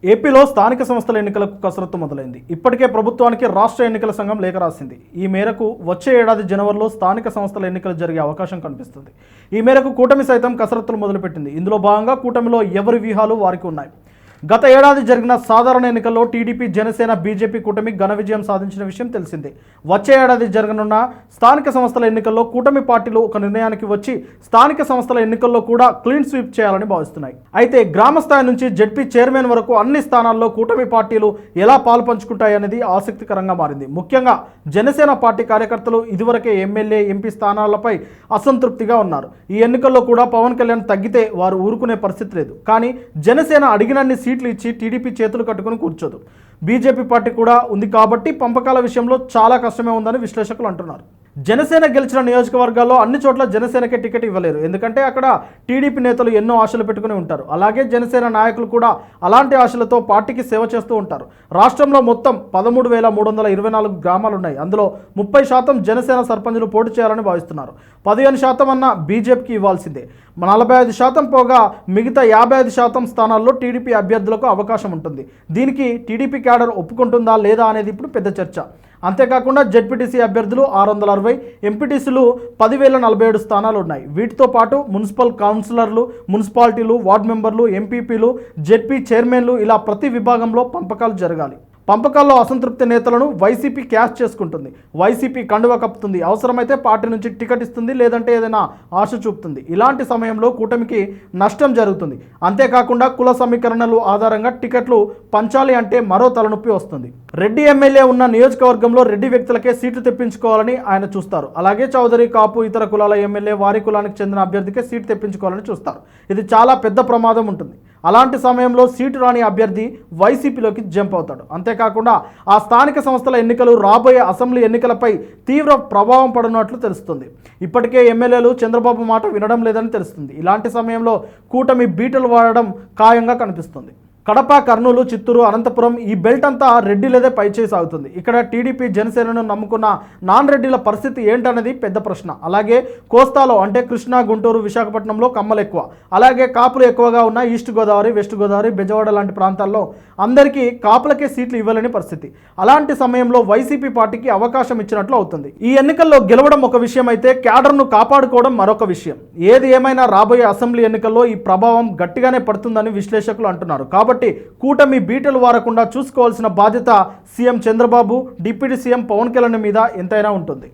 ఏపీలో స్థానిక సంస్థల ఎన్నికలకు కసరత్తు మొదలైంది. ఇప్పటికే ప్రభుత్వానికి రాష్ట్ర ఎన్నికల సంఘం లేఖ రాసింది. ఈ మేరకు వచ్చే ఏడాది జనవరిలో స్థానిక సంస్థల ఎన్నికలు జరిగే అవకాశం కనిపిస్తుంది. ఈ మేరకు కూటమి సైతం కసరత్తులు మొదలుపెట్టింది. ఇందులో భాగంగా కూటమిలో ఎవరి వ్యూహాలు వారికి ఉన్నాయి. గత ఏడాది జరిగిన సాధారణ ఎన్నికల్లో టీడీపీ, జనసేన, బీజేపీ కూటమి ఘన విజయం సాధించిన విషయం తెలిసిందే. వచ్చే ఏడాది జరగనున్న స్థానిక సంస్థల ఎన్నికల్లో కూటమి పార్టీలు ఒక నిర్ణయానికి వచ్చి స్థానిక సంస్థల ఎన్నికల్లో కూడా క్లీన్ స్వీప్ చేయాలని భావిస్తున్నాయి. అయితే గ్రామ స్థాయి నుంచి జెడ్పీ చైర్మన్ వరకు అన్ని స్థానాల్లో కూటమి పార్టీలు ఎలా పాలు పంచుకుంటాయనేది ఆసక్తికరంగా మారింది. ముఖ్యంగా జనసేన పార్టీ కార్యకర్తలు ఇదివరకే ఎమ్మెల్యే, ఎంపీ స్థానాలపై అసంతృప్తిగా ఉన్నారు. ఈ ఎన్నికల్లో కూడా పవన్ కళ్యాణ్ తగ్గితే వారు ఊరుకునే పరిస్థితి లేదు. కానీ జనసేన అడిగినన్ని సీట్లు ఇచ్చి టీడీపీ చేతులు కట్టుకుని కూర్చోదు. బీజేపీ పార్టీ కూడా ఉంది కాబట్టి పంపకాల విషయంలో చాలా కష్టమే ఉందని విశ్లేషకులు అంటున్నారు. జనసేన గెలిచిన నియోజకవర్గాల్లో అన్ని చోట్ల జనసేనకే టికెట్ ఇవ్వలేరు. ఎందుకంటే అక్కడ టీడీపీ నేతలు ఎన్నో ఆశలు పెట్టుకుని ఉంటారు. అలాగే జనసేన నాయకులు కూడా అలాంటి ఆశలతో పార్టీకి సేవ చేస్తూ ఉంటారు. రాష్ట్రంలో మొత్తం 13,324 గ్రామాలు ఉన్నాయి. అందులో 30% జనసేన సర్పంచులు పోటీ చేయాలని భావిస్తున్నారు. 15% అన్న బీజేపీకి ఇవ్వాల్సిందే. 45% పోగా మిగతా 55% స్థానాల్లో టీడీపీ అభ్యర్థులకు అవకాశం ఉంటుంది. దీనికి టీడీపీ క్యాడర్ ఒప్పుకుంటుందా లేదా అనేది ఇప్పుడు పెద్ద చర్చ. అంతేకాకుండా జెడ్పీటీసీ అభ్యర్థులు 660, ఎంపీటీసీలు 10,047 స్థానాలు ఉన్నాయి. వీటితో పాటు మున్సిపల్ కౌన్సిలర్లు, మున్సిపాలిటీలు, వార్డు మెంబర్లు, ఎంపీపీలు, జెడ్పీ చైర్మన్లు ఇలా ప్రతి విభాగంలో పంపకాలు జరగాలి. పంపకాల్లో అసంతృప్తి నేతలను వైసీపీ క్యాష్ చేసుకుంటుంది. వైసీపీ కండువా కప్పుతుంది. అవసరమైతే పార్టీ నుంచి టికెట్ ఇస్తుంది, లేదంటే ఏదైనా ఆశ చూపుతుంది. ఇలాంటి సమయంలో కూటమికి నష్టం జరుగుతుంది. అంతేకాకుండా కుల సమీకరణలు ఆధారంగా టికెట్లు పంచాలి అంటే మరో తలనొప్పి వస్తుంది. రెడ్డి ఎమ్మెల్యే ఉన్న నియోజకవర్గంలో రెడ్డి వ్యక్తులకే సీట్లు తెప్పించుకోవాలని ఆయన చూస్తారు. అలాగే చౌదరి, కాపు, ఇతర కులాల ఎమ్మెల్యే వారి కులానికి చెందిన అభ్యర్థికే సీటు తెప్పించుకోవాలని చూస్తారు. ఇది చాలా పెద్ద ప్రమాదం ఉంటుంది. అలాంటి సమయంలో సీటు రాని అభ్యర్థి వైసీపీలోకి జంప్ అవుతాడు. అంతేకాకుండా ఆ స్థానిక సంస్థల ఎన్నికలు రాబోయే అసెంబ్లీ ఎన్నికలపై తీవ్ర ప్రభావం పడినట్లు తెలుస్తుంది. ఇప్పటికే ఎమ్మెల్యేలు చంద్రబాబు మాట వినడం లేదని తెలుస్తుంది. ఇలాంటి సమయంలో కూటమి బీటలు వాడడం ఖాయంగా కనిపిస్తుంది. కడప, కర్నూలు, చిత్తూరు, అనంతపురం ఈ బెల్ట్ అంతా రెడ్డిలదే పైచేయి సాగుతుంది. ఇక్కడ టీడీపీ, జనసేనను నమ్ముకున్న నాన్ రెడ్డిల పరిస్థితి ఏంటన్నది పెద్ద ప్రశ్న. అలాగే కోస్తాలో అంటే కృష్ణా, గుంటూరు, విశాఖపట్నంలో కమ్మలు ఎక్కువ. అలాగే కాపులు ఎక్కువగా ఉన్న ఈస్ట్ గోదావరి, వెస్ట్ గోదావరి, బెజవాడ లాంటి ప్రాంతాల్లో అందరికీ కాపులకే సీట్లు ఇవ్వలేని పరిస్థితి. అలాంటి సమయంలో వైసీపీ పార్టీకి అవకాశం ఇచ్చినట్లు అవుతుంది. ఈ ఎన్నికల్లో గెలవడం ఒక విషయం అయితే క్యాడర్ను కాపాడుకోవడం మరొక విషయం. ఏది ఏమైనా రాబోయే అసెంబ్లీ ఎన్నికల్లో ఈ ప్రభావం గట్టిగానే పడుతుందని విశ్లేషకులు అంటున్నారు. కాబట్టి కూటమి బీటలు వారకుండా చూసుకోవాల్సిన బాధ్యత CM Chandrababu, deputy CM Pawan Kalyan మీద ఎంతైనా ఉంటుంది.